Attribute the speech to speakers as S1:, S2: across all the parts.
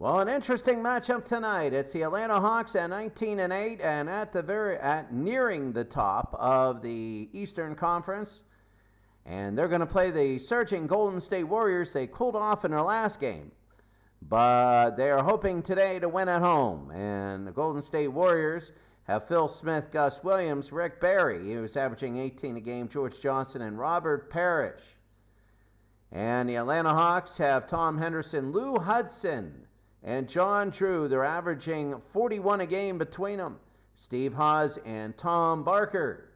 S1: Well, an interesting matchup tonight. It's the Atlanta Hawks at 19-8 and at nearing the top of the Eastern Conference. And they're going to play the surging Golden State Warriors. They cooled off in their last game, but they are hoping today to win at home. And the Golden State Warriors have Phil Smith, Gus Williams, Rick Barry, who's averaging 18 a game, George Johnson, and Robert Parrish. And the Atlanta Hawks have Tom Henderson, Lou Hudson, and John Drew. They're averaging 41 a game between them. Steve Haas and Tom Barker.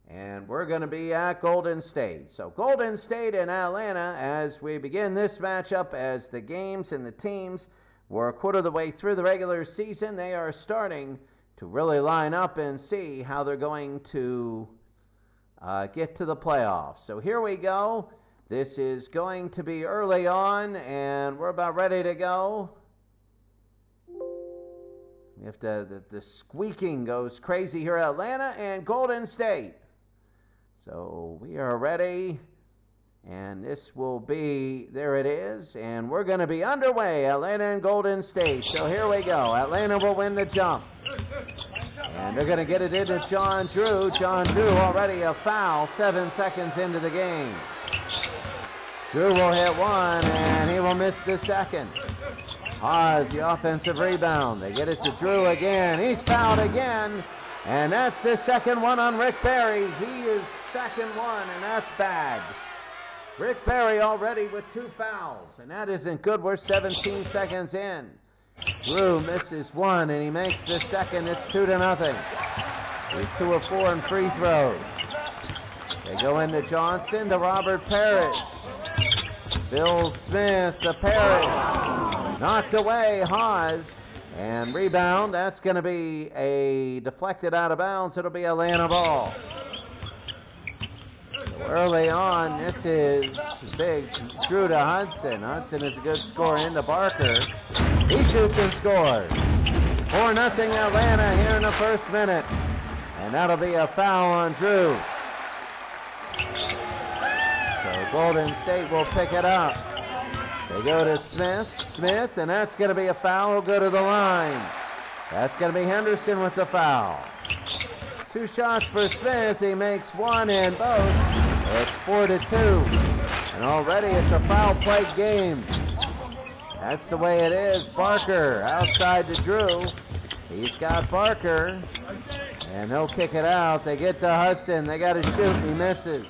S1: And we're going to be at Golden State. So Golden State and Atlanta as we begin this matchup, as the games and the teams were a quarter of the way through the regular season. They are starting to really line up and see how they're going to get to the playoffs. So here we go. This is going to be early on, and we're about ready to go. If the squeaking goes crazy here at Atlanta and Golden State. So we are ready, and this will be, there it is, and we're going to be underway, Atlanta and Golden State. So here we go. Atlanta will win the jump. And they're going to get it into John Drew. John Drew already a foul 7 seconds into the game. Drew will hit one, and he will miss the second. Haas, the offensive rebound. They get it to Drew again. He's fouled again, and that's the second one on Rick Barry. He is second one, and that's bad. Rick Barry already with 2 fouls, and that isn't good. We're 17 seconds in. Drew misses one, and he makes the second. It's 2-0. He's 2 of 4 in free throws. They go into Johnson to Robert Parrish. Phil Smith to Parrish. Knocked away, Haas. And rebound, that's going to be a deflected out of bounds. It'll be Atlanta ball. So early on, this is big. Drew to Hudson. Hudson is a good scorer into Barker. He shoots and scores. 4-0 Atlanta here in the first minute. And that'll be a foul on Drew. So Golden State will pick it up. They go to Smith, and that's going to be a foul. He'll go to the line. That's going to be Henderson with the foul. 2 shots for Smith. He makes one and both. It's 4-2. And already it's a foul-plagued game. That's the way it is. Barker outside to Drew. He's got Barker, and he'll kick it out. They get to Hudson. They got to shoot, and he misses.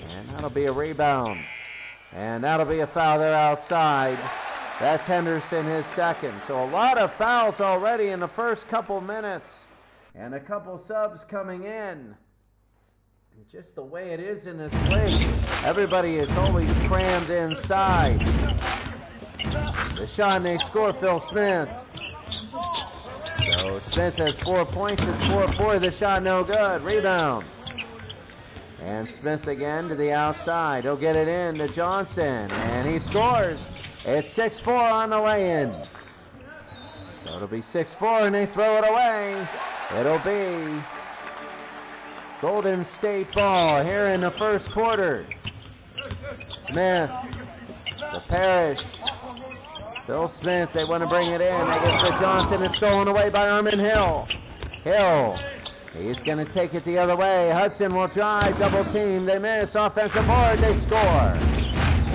S1: And that'll be a rebound. And that'll be a foul there outside. That's Henderson, his second. So a lot of fouls already in the first couple minutes. And a couple subs coming in. Just the way it is in this league. Everybody is always crammed inside. The shot, and they score, Phil Smith. So Smith has 4 points. It's 4-4. The shot no good. Rebound. And Smith again to the outside. He'll get it in to Johnson, and he scores. It's 6-4 on the lay-in. So it'll be 6-4, and they throw it away. It'll be Golden State ball here in the first quarter. Smith to Parrish. Phil Smith, they want to bring it in. They get it to Johnson. It's stolen away by Armin Hill. Hill. He's going to take it the other way. Hudson will drive, double team. They miss. Offensive board. They score.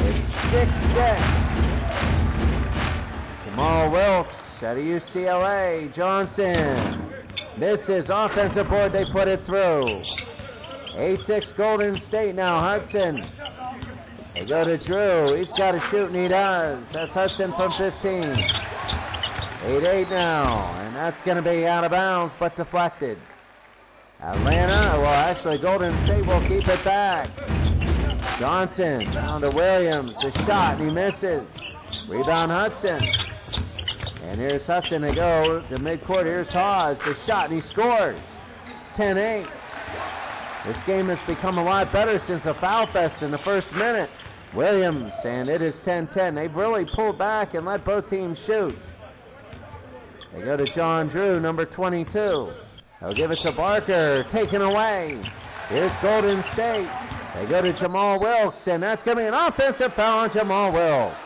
S1: It's 6-6. Jamal Wilkes out of UCLA. Johnson misses. Offensive board. They put it through. 8-6 Golden State now. Hudson. They go to Drew. He's got to shoot, and he does. That's Hudson from 15. 8-8 now. And that's going to be out of bounds, but deflected. Atlanta, well actually Golden State will keep it back. Johnson down to Williams, the shot, and he misses. Rebound Hudson. And here's Hudson to go to midcourt. Here's Haas, the shot, and he scores. It's 10-8. This game has become a lot better since a foul fest in the first minute. Williams, and it is 10-10. They've really pulled back and let both teams shoot. They go to John Drew, number 22. They'll give it to Barker, taken away. Here's Golden State. They go to Jamal Wilkes, and that's going to be an offensive foul on Jamal Wilkes.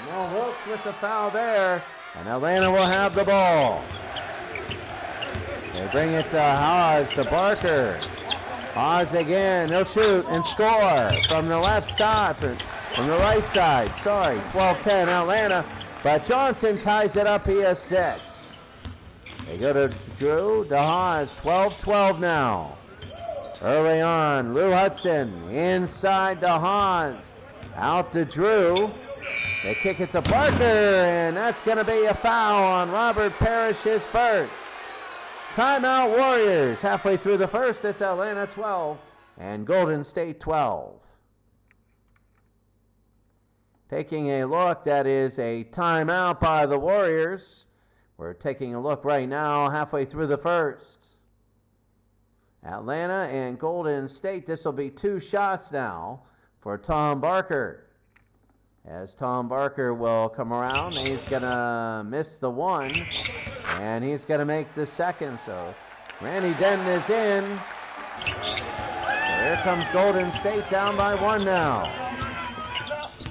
S1: Jamal Wilkes with the foul there, and Atlanta will have the ball. They bring it to Haws, to Barker. Haws again, he'll shoot and score from the left side, from the right side, 12-10 Atlanta, but Johnson ties it up, he has 6. They go to Drew, to Haws, 12-12 now. Early on, Lou Hudson inside to Haws, out to Drew. They kick it to Barker, and that's going to be a foul on Robert Parrish, his first. Timeout Warriors. Halfway through the first, it's Atlanta 12 and Golden State 12. Taking a look, that is a timeout by the Warriors. We're taking a look right now, halfway through the first. Atlanta and Golden State, this will be 2 shots now for Tom Barker. As Tom Barker will come around, he's going to miss the one, and he's going to make the second. So Randy Denton is in. So here comes Golden State down by 1 now.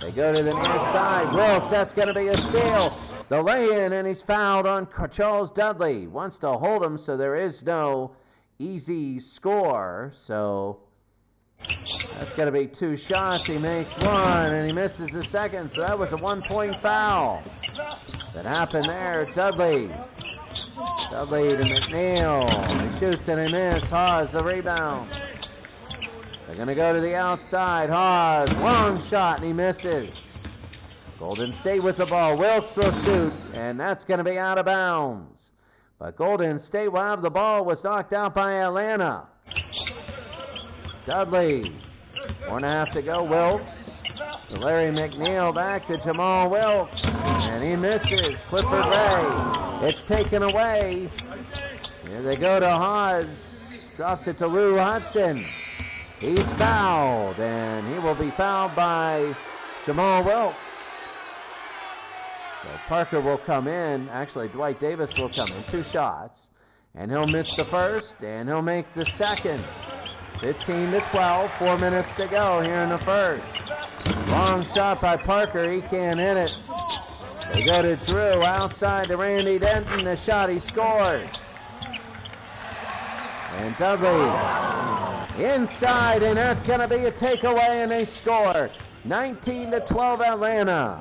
S1: They go to the near side. Wilkes, that's going to be a steal. The lay-in, and he's fouled on Charles Dudley. Wants to hold him, so there is no easy score. So that's going to be 2 shots. He makes 1, and he misses the second. So that was a 1-point foul that happened there. Dudley to McNeil. He shoots and he misses. Haws the rebound. They're going to go to the outside. Haws, long shot, and he misses. Golden State with the ball. Wilkes will shoot, and that's going to be out of bounds. But Golden State will have the ball. Was knocked out by Atlanta. Dudley, 1.5 to go. Wilkes to Larry McNeil, back to Jamal Wilkes, and he misses. Clifford Ray, it's taken away. Here they go to Haws, drops it to Lou Hudson. He's fouled, and he will be fouled by Jamal Wilkes. So Parker will come in. Actually, Dwight Davis will come in. 2 shots, and he'll miss the first, and he'll make the second. 15-12, 4 minutes to go here in the first. Long shot by Parker, he can't hit it. They go to Drew, outside to Randy Denton, the shot, he scores. And Dudley inside, and that's going to be a takeaway, and they score. 19-12 Atlanta.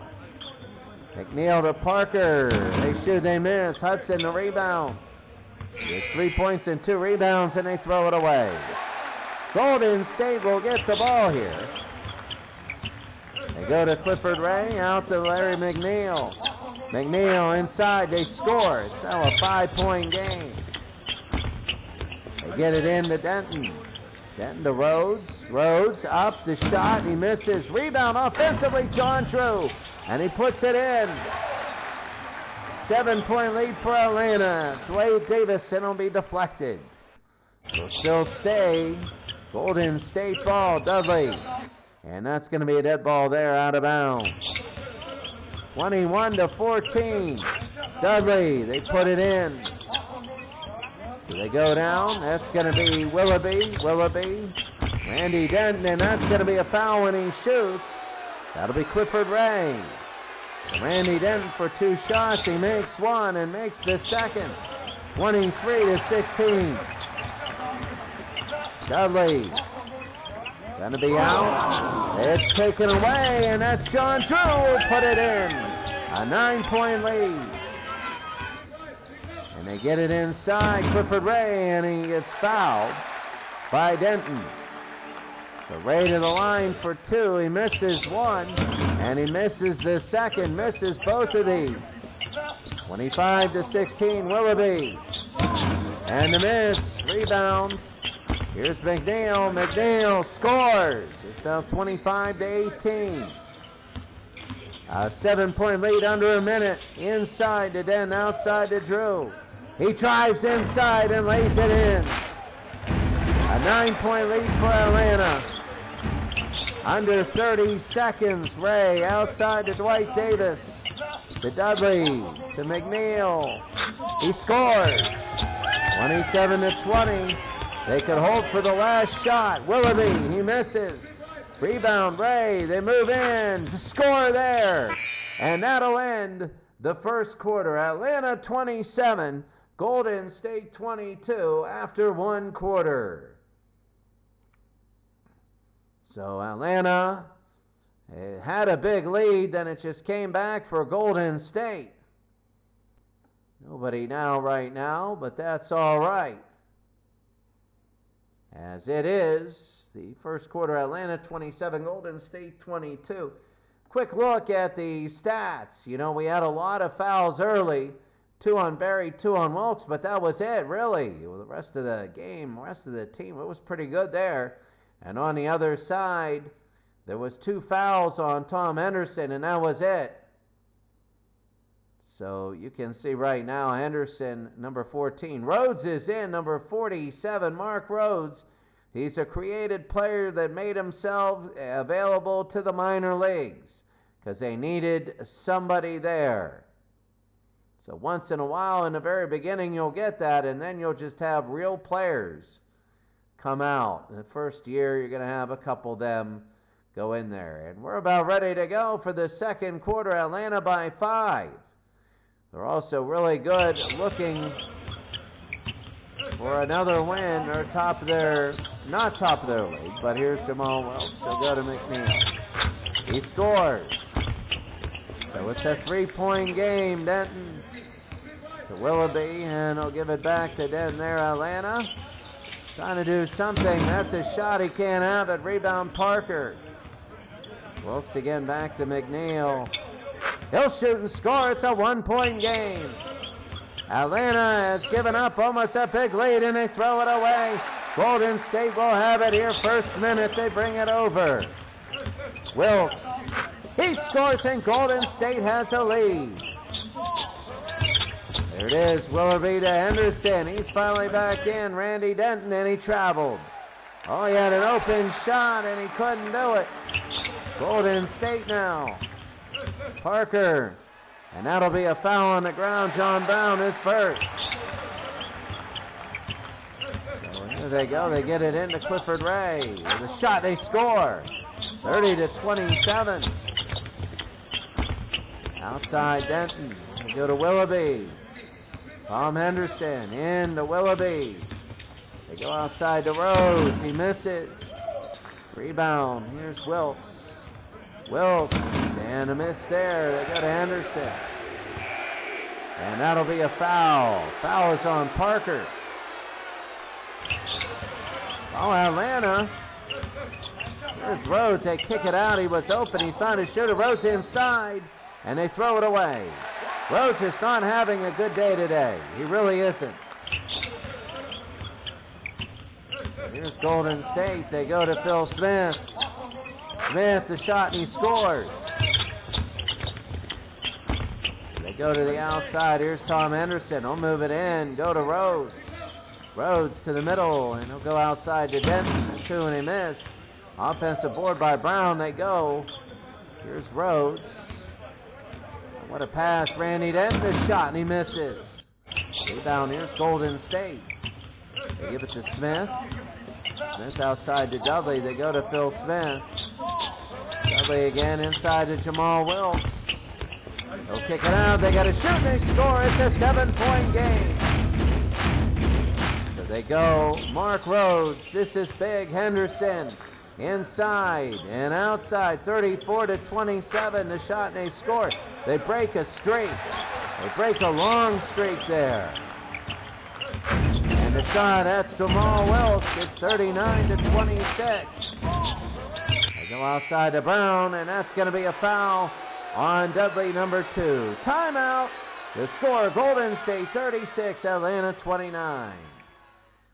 S1: McNeil to Parker, they shoot, they miss. Hudson the rebound. There's 3 points and 2 rebounds, and they throw it away. Golden State will get the ball here. They go to Clifford Ray, out to Larry McNeil. McNeil inside, they score. It's now a 5-point game. They get it in to Denton. Denton to Rhodes. Rhodes up the shot, he misses. Rebound offensively, John Drew, and he puts it in. 7-point lead for Atlanta. Dwight Davis, and it'll be deflected. Will still stay. Golden State ball, Dudley. And that's going to be a dead ball there, out of bounds. 21-14. Dudley, they put it in. So they go down. That's going to be Willoughby. Randy Denton, and that's going to be a foul when he shoots. That'll be Clifford Ray. So Randy Denton for 2 shots. He makes 1 and makes the second. 23-16. Dudley, gonna be out. It's taken away, and that's John Drew who put it in. A 9-point lead. And they get it inside, Clifford Ray, and he gets fouled by Denton. So Ray to the line for 2. He misses 1, and he misses the second, misses both of these. 25-16, Willoughby. And the miss, rebound. Here's McNeil. McNeil scores. It's now 25-18. A 7-point lead under a minute. Inside to Den, outside to Drew. He drives inside and lays it in. A 9-point lead for Atlanta. Under 30 seconds. Ray outside to Dwight Davis. To Dudley. To McNeil. He scores. 27-20. They could hold for the last shot. Willoughby, he misses. Rebound, Ray. They move in to score there. And that'll end the first quarter. Atlanta 27, Golden State 22 after one quarter. So Atlanta had a big lead, then it just came back for Golden State. Nobody now right now, but that's all right. As it is, the first quarter, Atlanta 27, Golden State 22. Quick look at the stats. You know, we had a lot of fouls early. 2 on Berry, 2 on Wilkes, but that was it, really. Well, the rest of the game, the rest of the team, it was pretty good there. And on the other side, there was 2 fouls on Tom Henderson, and that was it. So you can see right now, Henderson, number 14. Rhodes is in, number 47, Mark Rhodes. He's a created player that made himself available to the minor leagues because they needed somebody there. So once in a while, in the very beginning, you'll get that, and then you'll just have real players come out. The first year, you're going to have a couple of them go in there. And we're about ready to go for the second quarter. Atlanta by 5. They're also really good looking for another win. They're top of their, not top of their league, but here's Jamal Wilkes. He'll go to McNeil. He scores. So it's a 3-point game. Denton to Willoughby, and he'll give it back to Denton there. Atlanta trying to do something. That's a shot. He can't have it. Rebound Parker. Wilkes again back to McNeil. He'll shoot and score. It's a 1-point game. Atlanta has given up almost a big lead, and they throw it away. Golden State will have it here. First minute, they bring it over. Wilkes. He scores, and Golden State has a lead. There it is. Willoughby to Henderson. He's finally back in. Randy Denton, and he traveled. Oh, he had an open shot, and he couldn't do it. Golden State now. Parker, and that'll be a foul on the ground. John Brown is first. So here they go. They get it into Clifford Ray. With a shot, they score. 30-27. Outside Denton. They go to Willoughby. Tom Henderson into Willoughby. They go outside to Rhodes. He misses. Rebound. Here's Wilkes. Wilkes, and a miss there. They go to Henderson. And that'll be a foul. Foul is on Parker. Oh, Atlanta. Here's Rhodes. They kick it out. He was open. He's not a shooter. Rhodes inside, and they throw it away. Rhodes is not having a good day today. He really isn't. So here's Golden State. They go to Phil Smith. Smith, the shot, and he scores. So they go to the outside. Here's Tom Henderson. He'll move it in. Go to Rhodes. Rhodes to the middle, and he'll go outside to Denton. 2, and he missed. Offensive board by Brown. They go. Here's Rhodes. What a pass. Randy Denton, the shot, and he misses. Rebound. Here's Golden State. They give it to Smith. Smith outside to Dudley. They go to Phil Smith. Dudley again inside to Jamal Wilkes. They'll kick it out. They got to shoot and they score. It's a 7-point game. So they go. Mark Rhodes. This is big. Henderson inside and outside. 34-27. The shot and they score. They break a streak. They break a long streak there. And the shot, that's Jamal Wilkes. It's 39-26. They go outside to Brown, and that's going to be a foul on Dudley, number 2. Timeout. The score, Golden State 36, Atlanta 29.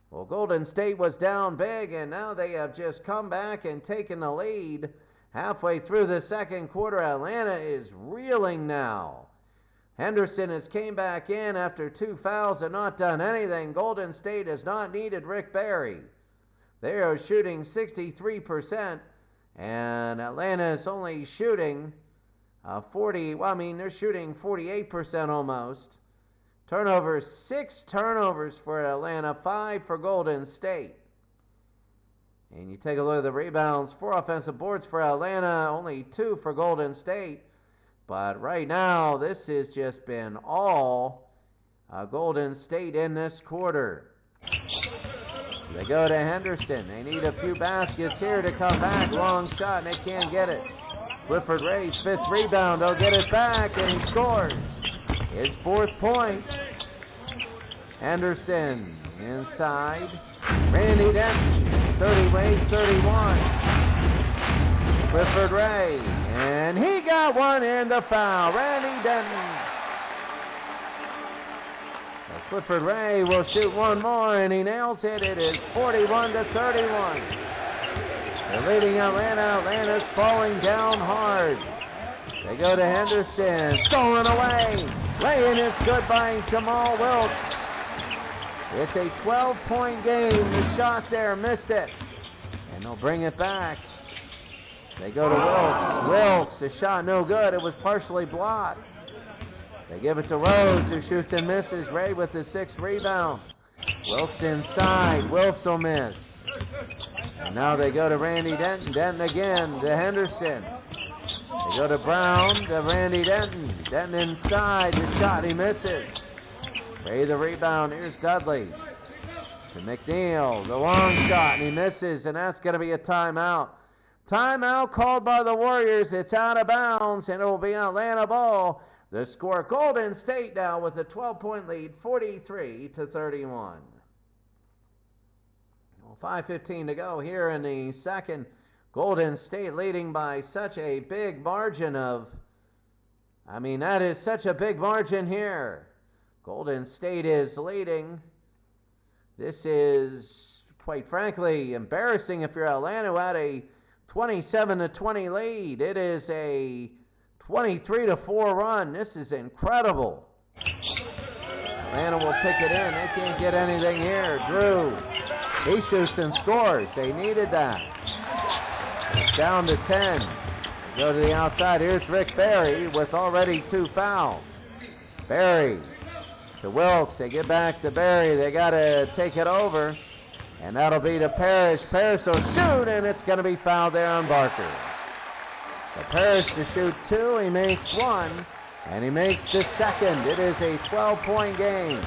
S1: Well, Golden State was down big, and now they have just come back and taken the lead. Halfway through the second quarter, Atlanta is reeling now. Henderson has came back in after 2 fouls and not done anything. Golden State has not needed Rick Barry. They are shooting 63%, and Atlanta is only shooting they're shooting 48% almost. Turnovers, 6 turnovers for Atlanta, 5 for Golden State. And you take a look at the rebounds, 4 offensive boards for Atlanta, only 2 for Golden State. But right now, this has just been all Golden State in this quarter. So they go to Henderson. They need a few baskets here to come back. Long shot, and they can't get it. Clifford Ray's 5th rebound. They'll get it back, and he scores his 4th point. Henderson inside. Randy Denton is 31. Clifford Ray, and he got one in the foul. Randy Denton. So Clifford Ray will shoot one more, and he nails it. It is 41-31. They're leading Atlanta. Atlanta's falling down hard. They go to Henderson. Stolen away. Laying is good by Jamal Wilkes. It's a 12-point game. The shot there, missed it. And they'll bring it back. They go to Wilkes. Wilkes, the shot no good. It was partially blocked. They give it to Rhodes, who shoots and misses. Ray with the 6th rebound. Wilkes inside. Wilkes will miss. And now they go to Randy Denton. Denton again to Henderson. They go to Brown to Randy Denton. Denton inside. The shot, he misses. Ray the rebound. Here's Dudley to McNeil. The long shot, and he misses, and that's going to be a timeout. Timeout called by the Warriors. It's out of bounds, and it will be Atlanta ball. The score, Golden State now with a 12-point lead, 43-31. 5:15 to go here in the second. Golden State leading by such a big margin of, that is such a big margin here. Golden State is leading. This is, quite frankly, embarrassing if you're Atlanta, who had a 27-20 lead. It is a 23-4 run. This is incredible. Atlanta will pick it in. They can't get anything here. Drew, he shoots and scores. They needed that. So it's down to 10. They go to the outside. Here's Rick Barry with already 2 fouls. Barry to Wilkes. They get back to Barry. They got to take it over. And that'll be to Parrish. Parrish will shoot, and it's going to be fouled there on Barker. So Parrish to shoot 2. He makes 1, and he makes the 2nd. It is a 12-point game.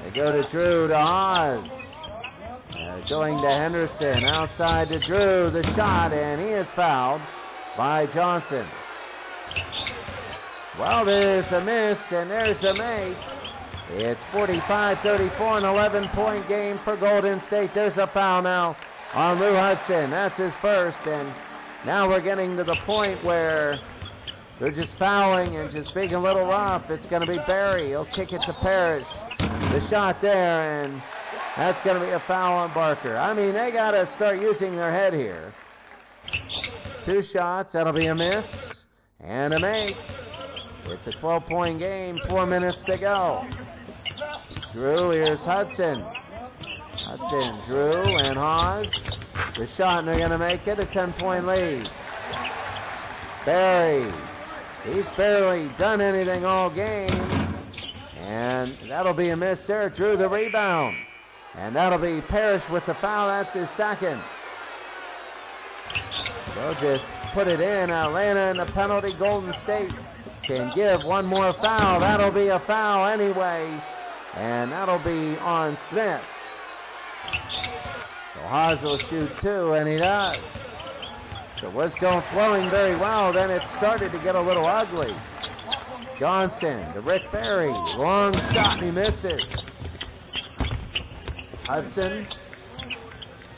S1: They go to Drew to Haas. Going to Henderson. Outside to Drew. The shot, and he is fouled by Johnson. Well, there's a miss, and there's a make. It's 45-34, an 11-point game for Golden State. There's a foul now on Lou Hudson. That's his first, and now we're getting to the point where they're just fouling and just being a little rough. It's going to be Barry. He'll kick it to Parrish. The shot there, and that's going to be a foul on Barker. They got to start using their head here. 2 shots. That'll be a miss and a make. It's a 12-point game, 4 minutes to go. Drew, here's Hudson. Hudson, Drew, and Haas. The shot, and they're going to make it a 10-point lead. Barry, he's barely done anything all game. And that'll be a miss there. Drew the rebound. And that'll be Parrish with the foul. That's his 2nd. So they'll just put it in. Atlanta and the penalty. Golden State can give one more foul. That'll be a foul anyway. And that'll be on Smith. So Haas will shoot 2, and he does. So it was flowing very well. Then it started to get a little ugly. Johnson to Rick Barry. Long shot, and he misses. Hudson.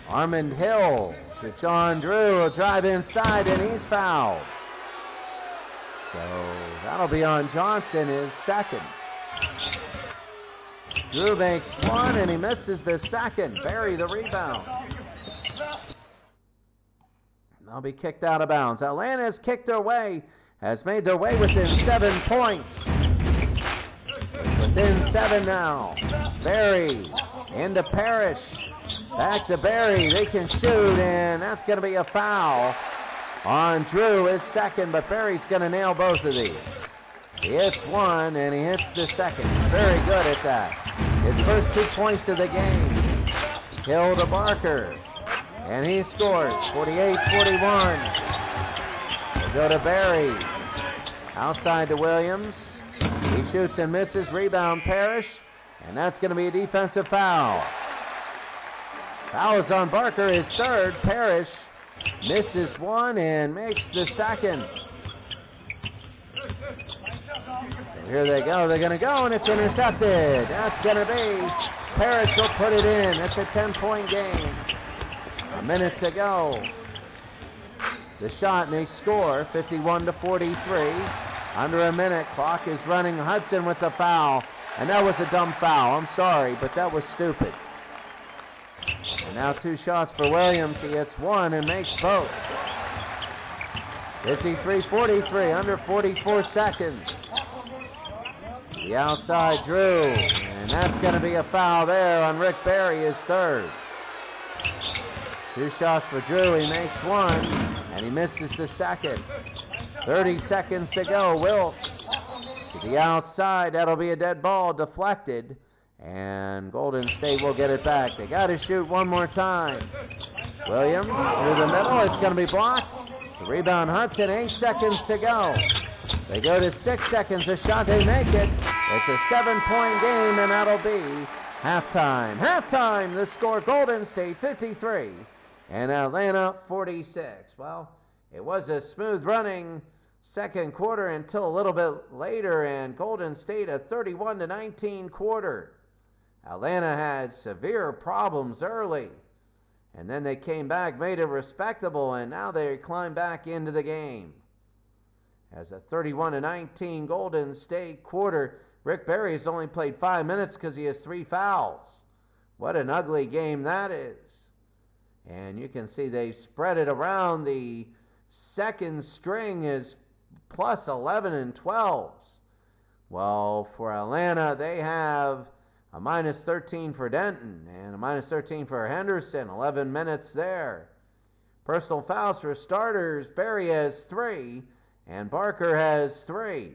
S1: Armand Hill to John Drew. Will drive inside, and he's fouled. So that'll be on Johnson, his 2nd. Drew makes 1, and he misses the 2nd. Barry the rebound. They'll be kicked out of bounds. Atlanta has kicked their way, has made their way within 7 points. It's within 7 now. Barry into Parrish. Back to Barry. They can shoot, and that's going to be a foul on Drew, his 2nd, but Barry's going to nail both of these. He hits 1, and he hits the 2nd. He's very good at that. His first 2 points of the game. Hill to Barker. and he scores, 48-41. They go to Barry, outside to Williams. He shoots and misses, rebound Parrish, and that's going to be a defensive foul. Foul is on Barker, his third. Parrish misses one and makes the second. So here they go, they're going to go, and it's intercepted. That's going to be, Parrish will put it in. It's a 10-point game. A minute to go. The shot, and they score, 51-43. Under a minute, clock is running. Hudson with the foul, and that was a dumb foul. I'm sorry, but that was stupid. And now 2 shots for Williams. He hits one and makes both. 53-43, under 44 seconds. The outside, Drew, and that's going to be a foul there on Rick Barry, his third. 2 shots for Drew. He makes one, and he misses the second. 30 seconds to go. Wilkes to the outside. That'll be a dead ball, deflected, and Golden State will get it back. They got to shoot one more time. Williams through the middle. It's going to be blocked. The rebound, Hudson. 8 seconds to go. They go to 6 seconds. A shot, they make it. It's a 7-point game, and that'll be halftime. Halftime, the score, Golden State 53 and Atlanta 46. Well, it was a smooth running second quarter until a little bit later, and Golden State a 31-19 quarter. Atlanta had severe problems early, and then they came back, made it respectable, and now they climb back into the game. As a 31-19 Golden State quarter, Rick Barry has only played 5 minutes because he has 3 fouls. What an ugly game that is. And you can see they spread it around. The second string is plus 11 and 12s. Well, for Atlanta, they have a minus 13 for Denton and a minus 13 for Henderson. 11 minutes there. Personal fouls for starters. Barry has 3 and Barker has 3.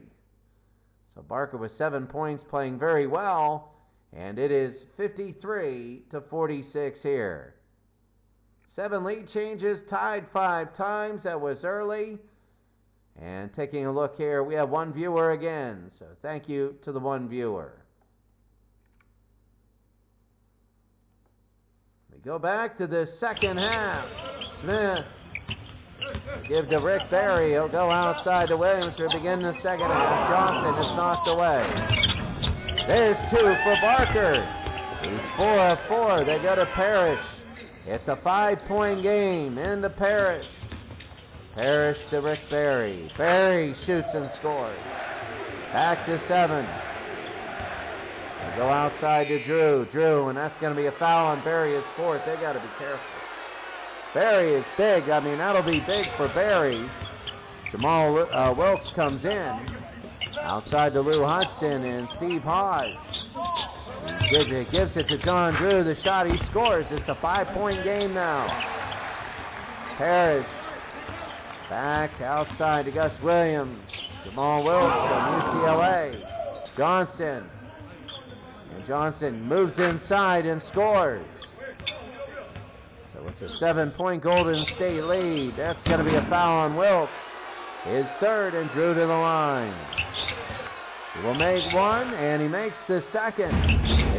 S1: So Barker with 7 points, playing very well, and it is 53-46 here. 7 lead changes, tied 5 times. That was early. And taking a look here, we have 1 viewer again. So thank you to the 1 viewer. We go back to the second half. Smith give to Rick Barry. He'll go outside to Williams to begin the second half. Johnson is knocked away. There's 2 for Barker. He's 4 of 4. They go to Parrish. It's a 5-point game into Parrish. Parrish to Rick Barry. Barry shoots and scores. Back to 7. They go outside to Drew. Drew, and that's going to be a foul on Barry, his 4th. They got to be careful. Barry is big. I mean, that'll be big for Barry. Jamal Wilkes comes in. Outside to Lou Hudson and Steve Hodge. He gives it to John Drew. The shot, he scores. It's a 5-point game now. Parrish back outside to Gus Williams. Jamal Wilkes from UCLA. Johnson. And Johnson moves inside and scores. So it's a 7-point Golden State lead. That's going to be a foul on Wilkes. His 3rd, and Drew to the line. He will make 1, and he makes the 2nd.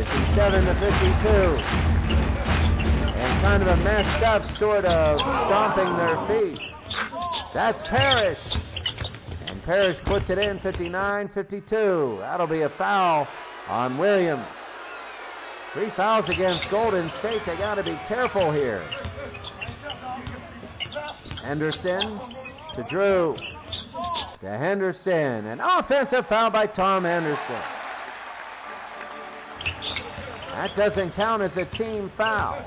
S1: 57-52. And kind of a messed up sort of stomping their feet. That's Parrish. And Parrish puts it in, 59-52. That'll be a foul on Williams. 3 fouls against Golden State. They got to be careful here. Henderson to Drew. To Henderson. An offensive foul by Tom Henderson. That doesn't count as a team foul.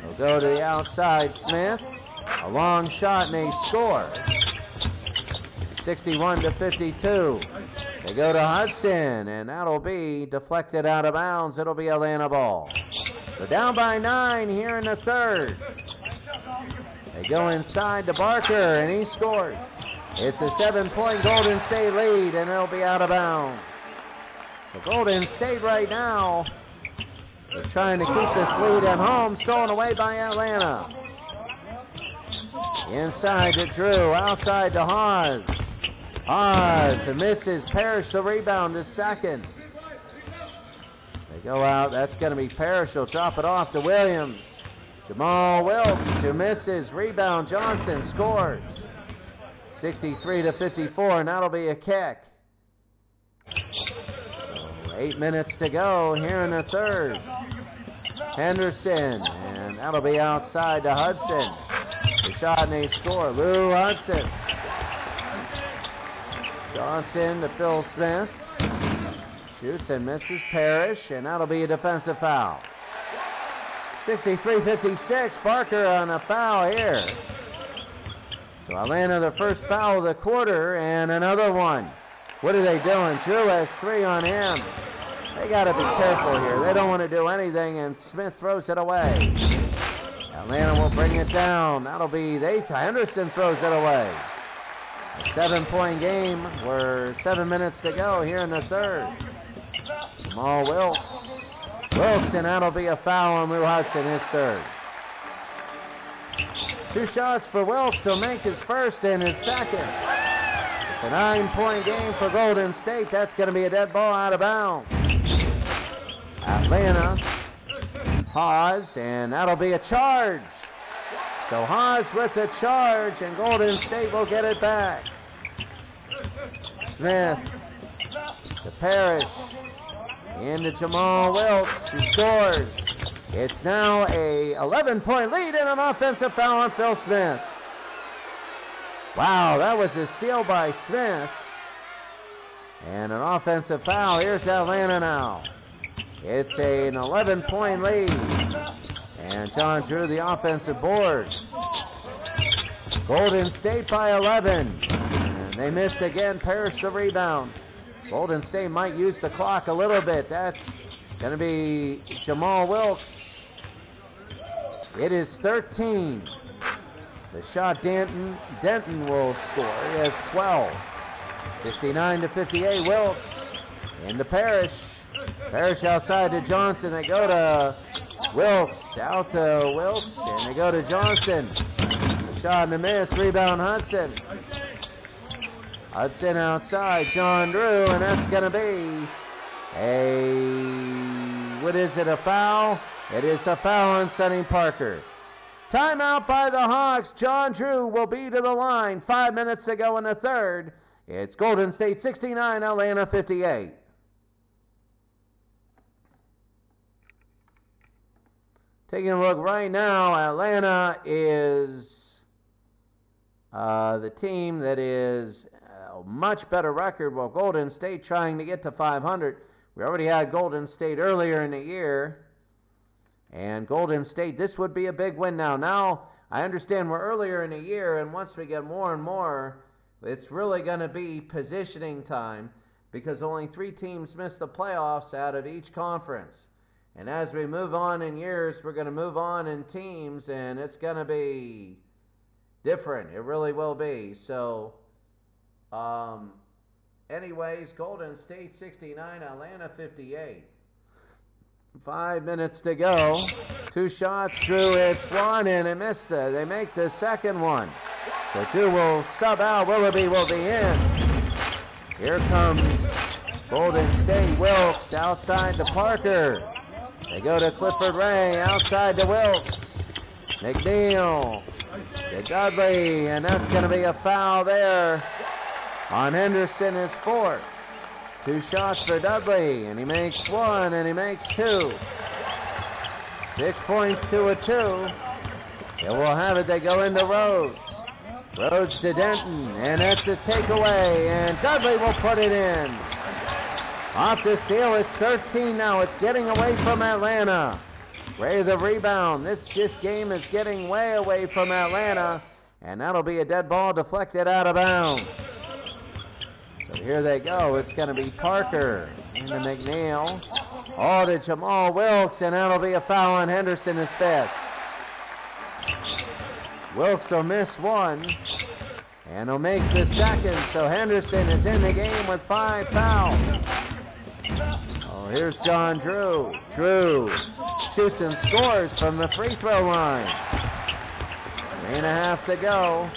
S1: They'll go to the outside. Smith. A long shot, and they score. 61-52. They go to Hudson, and that'll be deflected out of bounds. It'll be Atlanta ball. They're down by 9 here in the 3rd. They go inside to Barker, and he scores. It's a 7-point Golden State lead, and it'll be out of bounds. So Golden State right now They're trying to keep this lead at home, stolen away by Atlanta. Inside to Drew, outside to Haas. Haas misses, Parrish the rebound to second. They go out, that's going to be Parrish, he'll drop it off to Williams. Jamal Wilkes, who misses, rebound, Johnson scores. 63-54, and that'll be a kick. So 8 minutes to go here in the third. Henderson, and that'll be outside to Hudson. The shot and they score. Lou Hudson. Johnson to Phil Smith. Shoots and misses. Parrish, and that'll be a defensive foul. 63-56, Barker on a foul here. So Atlanta, the first foul of the quarter, and another one. What are they doing? Drew has 3 on him. They got to be careful here. They don't want to do anything, and Smith throws it away. Atlanta will bring it down. That'll be Henderson throws it away. A 7-point game. We're 7 minutes to go here in the third. Jamal Wilkes. Wilkes, and that'll be a foul on Lou Hudson, his third. 2 shots for Wilkes. He'll make his first and his second. It's a 9-point game for Golden State. That's going to be a dead ball out of bounds. Atlanta. Haas, and that'll be a charge. So Haas with the charge, and Golden State will get it back. Smith to Parrish. Into Jamal Wilkes, who scores. It's now a 11-point lead and an offensive foul on Phil Smith. Wow, that was a steal by Smith. And an offensive foul. Here's Atlanta now. It's an 11-point lead. And John Drew, the offensive board. Golden State by 11. And they miss again. Parrish the rebound. Golden State might use the clock a little bit. That's going to be Jamal Wilkes. It is 13. The shot, Denton will score. He has 12. 69-58, Wilkes. Into Parrish. Parrish outside to Johnson. They go to Wilkes. Out to Wilkes. And they go to Johnson. The shot and a miss. Rebound Hudson. Hudson outside, John Drew, and that's going to be a foul? It is a foul on Sonny Parker. Timeout by the Hawks. John Drew will be to the line. 5 minutes to go in the third. It's Golden State 69, Atlanta 58. Taking a look right now, Atlanta is the team that is much better record, while Golden State trying to get to 500. We already had Golden State earlier in the year, and Golden State, this would be a big win now. Now, I understand we're earlier in the year, and once we get more and more, it's really going to be positioning time, because only 3 teams miss the playoffs out of each conference. And as we move on in years, we're going to move on in teams, and it's going to be different. It really will be. So, anyways, Golden State 69, Atlanta 58. 5 minutes to go. 2 shots. Drew hits one, and they missed they make the second one. So Drew will sub out. Willoughby will be in. Here comes Golden State. Wilkes outside to Parker. They go to Clifford Ray outside to Wilkes. McNeil to Dudley, and that's going to be a foul there on Henderson, his 4th. 2 shots for Dudley, and he makes 1, and he makes 2. 6 points to a 2. They will have it. They go into Rhodes. Rhodes to Denton, and that's a takeaway, and Dudley will put it in. Off the steal, it's 13 now. It's getting away from Atlanta. Ray the rebound. This game is getting way away from Atlanta, and that'll be a dead ball deflected out of bounds. So here they go. It's going to be Parker into McNeil. All to Jamal Wilkes, and that'll be a foul on Henderson, his 5th. Wilkes will miss 1, and he'll make the 2nd. So Henderson is in the game with 5 fouls. Oh, here's John Drew. Drew shoots and scores from the free throw line. 3.5 to go.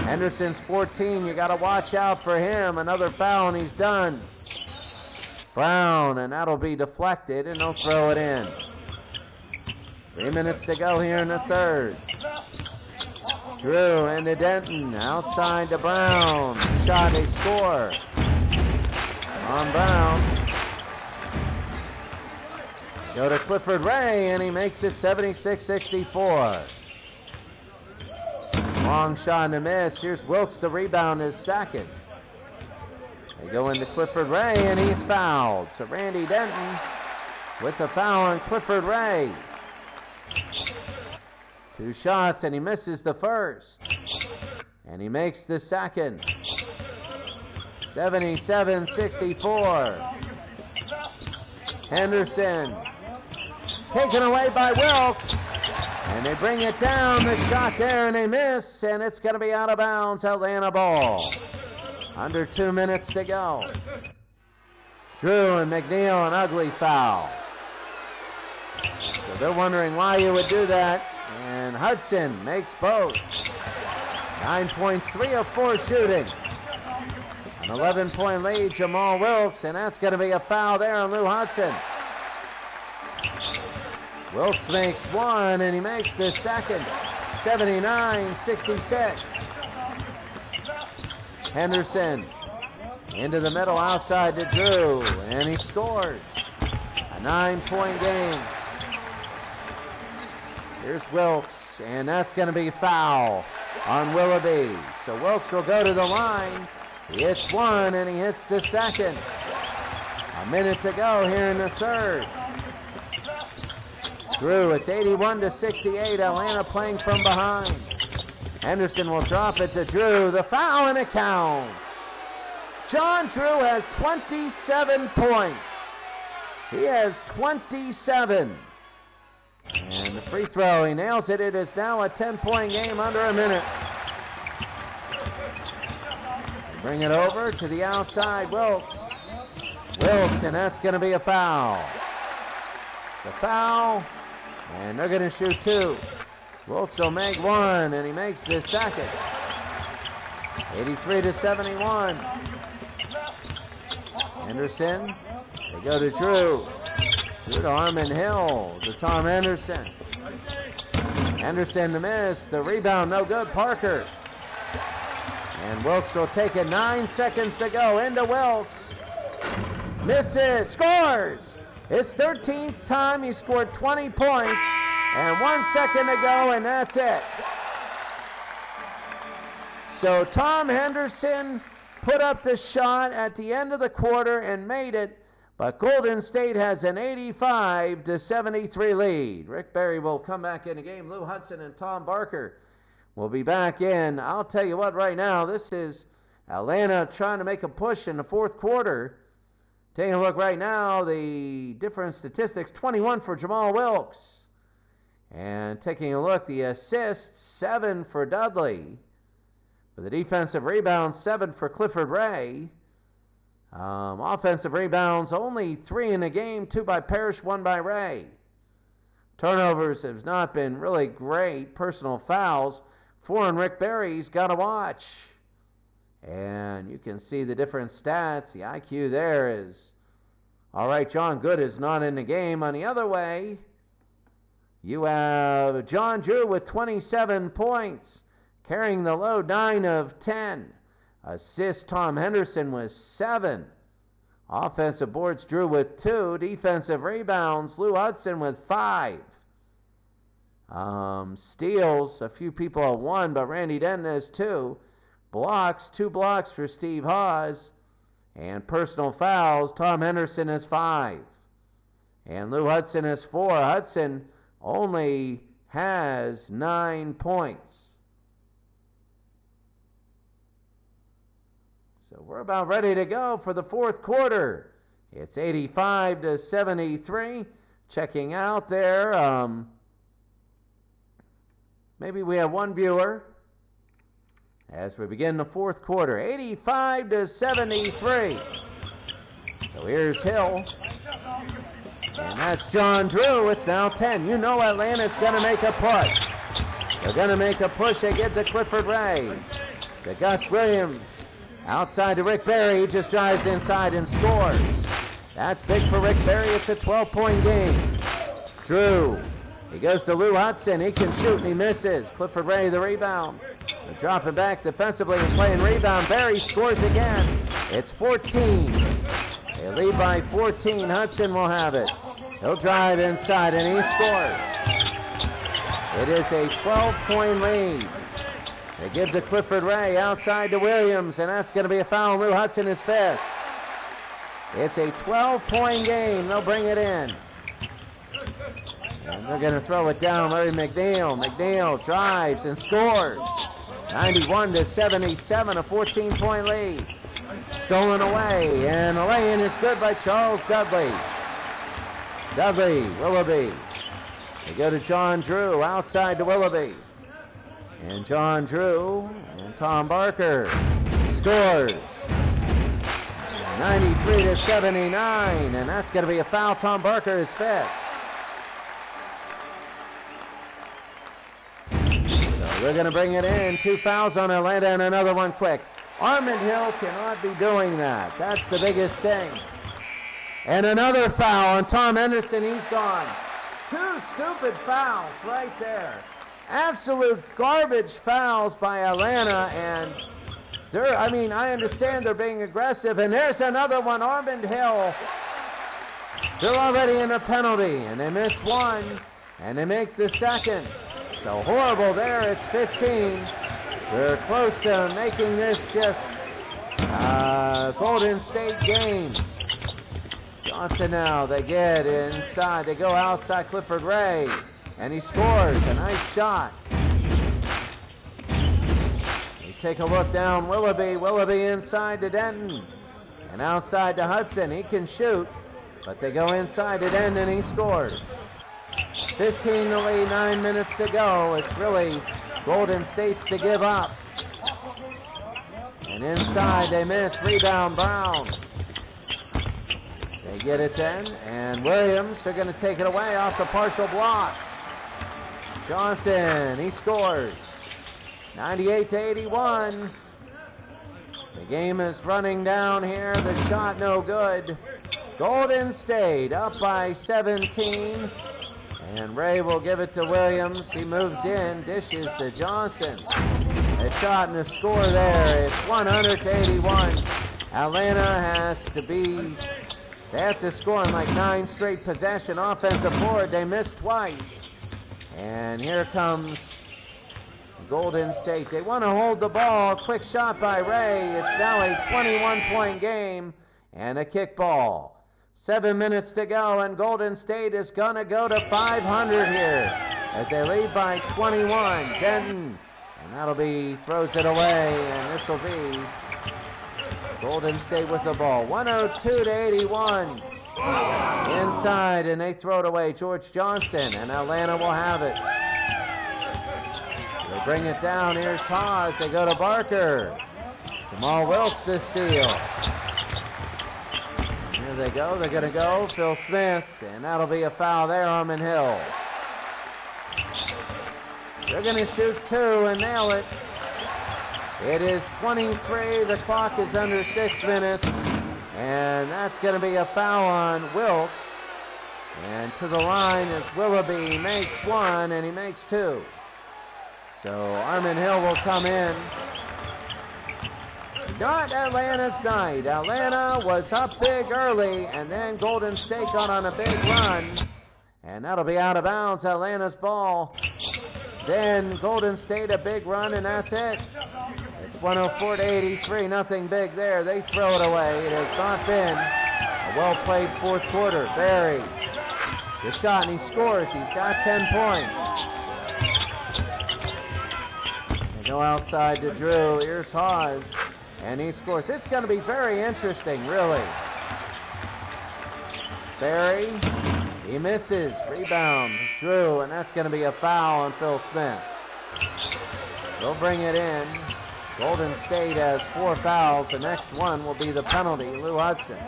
S1: Henderson's 14. You got to watch out for him. Another foul, and he's done. Brown, and that'll be deflected, and they'll throw it in. 3 minutes to go here in the third. Drew into Denton. Outside to Brown. Shot, they score. On Brown. Go to Clifford Ray, and he makes it 76-64. Long shot and a miss. Here's Wilkes, the rebound, his second. They go into Clifford Ray, and he's fouled. So Randy Denton with the foul on Clifford Ray. 2 shots, and he misses the first. And he makes the second. 77-64. Henderson taken away by Wilkes. And they bring it down. The shot there, and they miss. And it's going to be out of bounds. Atlanta ball. Under 2 minutes to go. Drew and McNeil, an ugly foul. So they're wondering why you would do that. And Hudson makes both. 9 points, 3 of 4 shooting. An 11-point lead, Jamal Wilkes, and that's going to be a foul there on Lou Hudson. Wilkes makes one, and he makes the second. 79-66. Henderson into the middle, outside to Drew, and he scores. A 9-point game. Here's Wilkes, and that's going to be foul on Willoughby. So Wilkes will go to the line. He hits one, and he hits the second. A minute to go here in the third. Drew, it's 81-68. Atlanta playing from behind. Henderson will drop it to Drew. The foul, and it counts. John Drew has 27 points. He has 27. And the free throw, he nails it. It is now a 10-point game under a minute. Bring it over to the outside, Wilkes. Wilkes, and that's going to be a foul. The foul, and they're going to shoot 2. Wilkes will make one, and he makes the second. 83-71. Henderson, they go to Drew. Drew to Armin Hill, to Tom Henderson. Henderson the miss, the rebound, no good, Parker. And Wilkes will take it, 9 seconds to go, into Wilkes. Misses, scores! His 13th time, he scored 20 points, and 1 second to go, and that's it. So Tom Henderson put up the shot at the end of the quarter and made it, but Golden State has an 85-73 lead. Rick Barry will come back in the game. Lou Hudson and Tom Barker will be back in. I'll tell you what, right now, this is Atlanta trying to make a push in the fourth quarter. Taking a look right now, the different statistics, 21 for Jamal Wilkes. And taking a look, the assists, 7 for Dudley. For the defensive rebounds, 7 for Clifford Ray. Offensive rebounds, only 3 in the game, 2 by Parrish, 1 by Ray. Turnovers have not been really great. Personal fouls, 4 on Rick Barry's got to watch. And you can see the different stats. The IQ there is, all right, John Good is not in the game. On the other way, you have John Drew with 27 points, carrying the load, 9 of 10. Assists, Tom Henderson with 7. Offensive boards, Drew with 2. Defensive rebounds, Lou Hudson with 5. Steals, a few people at 1, but Randy Denton has 2. Blocks, 2 blocks for Steve Hawes. And personal fouls, Tom Henderson has 5. And Lou Hudson has 4. Hudson only has 9 points. So we're about ready to go for the fourth quarter. It's 85-73. Checking out there. Maybe we have one viewer as we begin the fourth quarter. 85-73. So here's Hill. And And that's John Drew. It's now 10. You know Atlanta's going to make a push. They're going to make a push. They get to Clifford Ray. To Gus Williams. Outside to Rick Barry. He just drives inside and scores. That's big for Rick Barry. It's a 12-point game. Drew. He goes to Lou Hudson. He can shoot and he misses. Clifford Ray the rebound. They're dropping back defensively and playing rebound. Barry scores again. It's 14. They lead by 14. Hudson will have it. He'll drive inside and he scores. It is a 12-point lead. They give to Clifford Ray outside to Williams, and that's going to be a foul. Lou Hudson is fifth. It's a 12-point game. They'll bring it in. And they're going to throw it down. Larry McNeil. McNeil drives and scores. 91-77, a 14-point lead. Stolen away, and the lay-in is good by Charles Dudley. Dudley, Willoughby. They go to John Drew, outside to Willoughby. And John Drew and Tom Barker scores. 93-79, and that's going to be a foul. Tom Barker is fifth. So they're going to bring it in. 2 fouls on Atlanta and another one quick. Armand Hill cannot be doing that. That's the biggest thing. And another foul on Tom Henderson. He's gone. 2 stupid fouls right there. Absolute garbage fouls by Atlanta, and I understand they're being aggressive, and there's another one, Armand Hill. They're already in a penalty, and they miss one, and they make the second. So horrible there, it's 15. They're close to making this just a Golden State game. Johnson now, they get inside, they go outside Clifford Ray. And he scores, a nice shot. They take a look down Willoughby. Willoughby inside to Denton. And outside to Hudson. He can shoot, but they go inside to Denton and he scores. 15 to lead, 9 minutes to go. It's really Golden State's to give up. And inside they miss. Rebound Brown. They get it then, and Williams, they're going to take it away off the partial block. Johnson, he scores. 98-81. The game is running down here. The shot no good. Golden State up by 17. And Ray will give it to Williams. He moves in, dishes to Johnson. A shot and a score there. It's 100-81. Atlanta has to be, they have to score in like 9 straight possession offensive board. They missed twice. And here comes Golden State. They want to hold the ball. Quick shot by Ray. It's now a 21-point game and a kick ball. 7 minutes to go, and Golden State is going to go to 500 here as they lead by 21. Denton, and that'll be, throws it away, and this will be Golden State with the ball. 102-81. Inside, and they throw it away. George Johnson, and Atlanta will have it. So they bring it down. Here's Haas. They go to Barker. Jamal Wilkes the steal. And here they go. They're going to go. Phil Smith, and that'll be a foul there. Armand Hill. They're going to shoot 2 and nail it. It is 23. The clock is under 6 minutes. And that's going to be a foul on Wilkes. And to the line as Willoughby makes 1 and he makes 2. So Armand Hill will come in. Not Atlanta's night. Atlanta was up big early, and then Golden State got on a big run. And that'll be out of bounds. Atlanta's ball. Then Golden State a big run, and that's it. It's 104-83, nothing big there. They throw it away. It has not been a well-played fourth quarter. Barry, the shot, and he scores. He's got 10 points. They go outside to Drew. Here's Hawes, and he scores. It's going to be very interesting, really. Barry, he misses. Rebound, Drew, and that's going to be a foul on Phil Smith. They'll bring it in. Golden State has 4 fouls. The next one will be the penalty, Lou Hudson.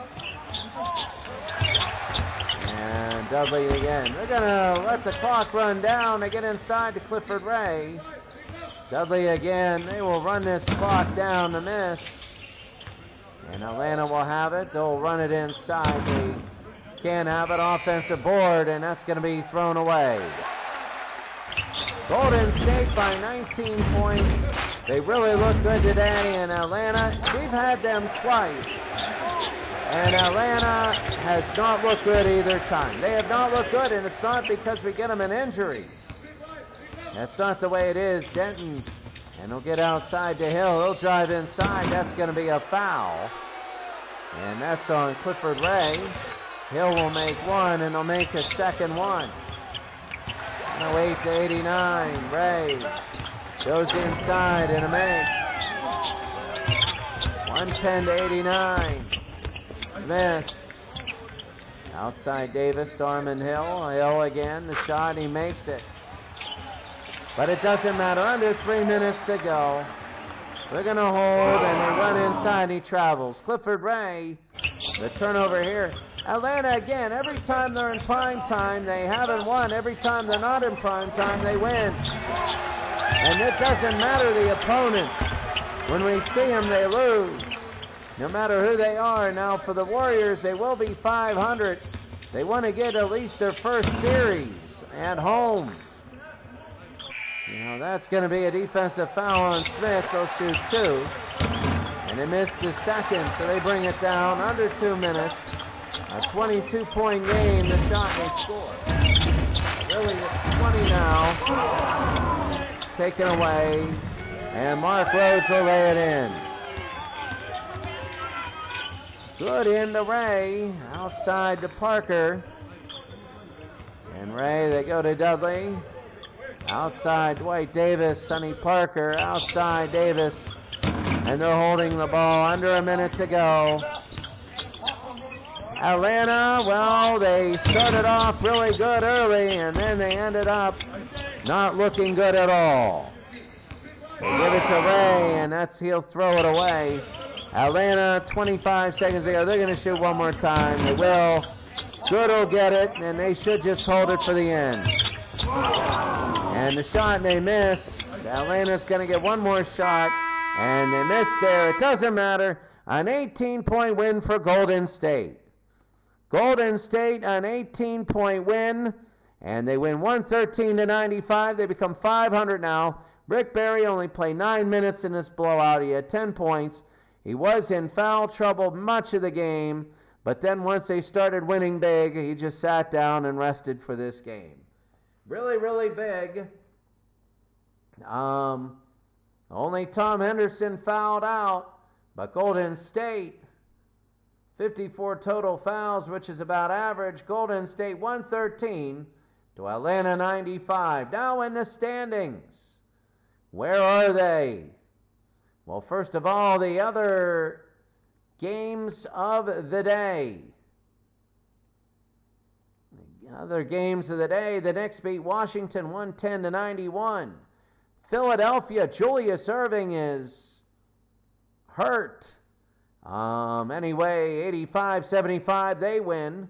S1: And Dudley again. They're going to let the clock run down. They get inside to Clifford Ray. Dudley again. They will run this clock down to miss. And Atlanta will have it. They'll run it inside. They can't have it. Offensive board, and that's going to be thrown away. Golden State by 19 points. They really look good today in Atlanta. We've had them twice. And Atlanta has not looked good either time. They have not looked good, and it's not because we get them in injuries. That's not the way it is. Denton, and he'll get outside to Hill. He'll drive inside. That's going to be a foul. And that's on Clifford Ray. Hill will make one, and he'll make a second one. 108 to 89. Ray goes inside and a make. 110 to 89. Smith. Outside Davis, Darman Hill. Hill again, the shot, he makes it. But it doesn't matter. Under 3 minutes to go. They're going to hold, and they run inside. He travels. Clifford Ray, the turnover here. Atlanta, again, every time they're in prime time, they haven't won. Every time they're not in prime time, they win. And it doesn't matter the opponent. When we see them, they lose. No matter who they are. Now, for the Warriors, they will be 500. They want to get at least their first series at home. You know, that's going to be a defensive foul on Smith. They'll shoot two. And they missed the second, so they bring it down under 2 minutes. A 22-point game, the shot they score. Really, it's 20 now. Taken away. And Mark Rhodes will lay it in. Good into Ray. Outside to Parker. And Ray, they go to Dudley. Outside Dwight Davis, Sonny Parker. Outside Davis. And they're holding the ball. Under a minute to go. Atlanta, well, they started off really good early, and then they ended up not looking good at all. They give it to Ray, and he'll throw it away. Atlanta, 25 seconds ago, they're going to shoot one more time. They will. Good will get it, and they should just hold it for the end. And the shot they miss. Atlanta's going to get one more shot, and they miss there. It doesn't matter. An 18-point win for Golden State. Golden State, an 18-point win, and they win 113 to 95. They become 500 now. Rick Barry only played 9 minutes in this blowout. He had 10 points. He was in foul trouble much of the game, but then once they started winning big, he just sat down and rested for this game. Really, really big. Only Tom Henderson fouled out, but Golden State, 54 total fouls, which is about average. Golden State 113 to Atlanta 95. Now in the standings, where are they? Well, first of all, the other games of the day. The other games of the day, the Knicks beat Washington 110 to 91. Philadelphia, Julius Erving is hurt. Anyway, 85-75, they win.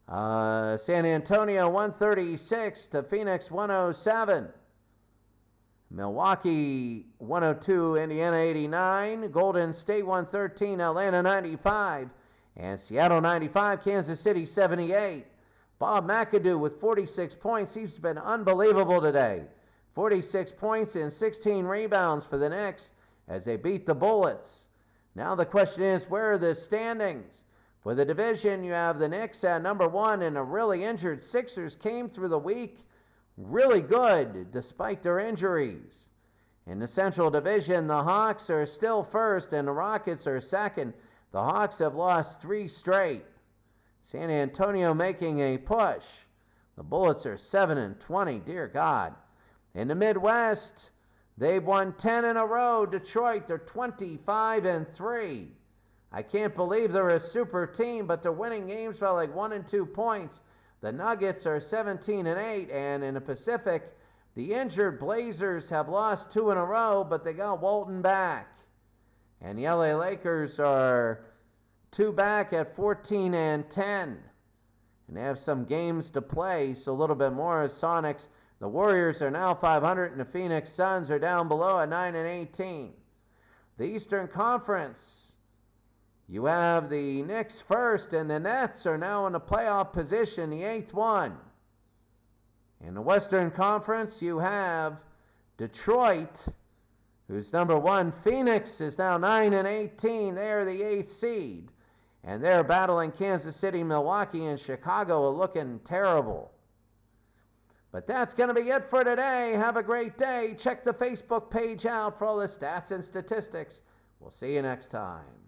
S1: San Antonio 136 to Phoenix 107. Milwaukee 102, Indiana 89. Golden State 113, Atlanta 95. And Seattle 95, Kansas City 78. Bob McAdoo with 46 points. He's been unbelievable today. 46 points and 16 rebounds for the Knicks as they beat the Bullets. Now the question is, where are the standings? For the division, you have the Knicks at number 1, and a really injured Sixers came through the week really good despite their injuries. In the Central Division, the Hawks are still first and the Rockets are second. The Hawks have lost 3 straight. San Antonio making a push. The Bullets are 7-20, dear God. In the Midwest, they've won 10 in a row. Detroit, they're 25-3. I can't believe they're a super team, but they're winning games by like 1 and 2 points. The Nuggets are 17-8, and in the Pacific, the injured Blazers have lost 2 in a row, but they got Walton back. And the LA Lakers are 2 back at 14-10. and they have some games to play, so a little bit more as Sonics. The Warriors are now 500, and the Phoenix Suns are down below at 9-18. The Eastern Conference, you have the Knicks first, and the Nets are now in the playoff position, the 8th one. In the Western Conference, you have Detroit, who's number 1. Phoenix is now 9-18. They are the 8th seed. And they're battling Kansas City, Milwaukee, and Chicago are looking terrible. But that's going to be it for today. Have a great day. Check the Facebook page out for all the stats and statistics. We'll see you next time.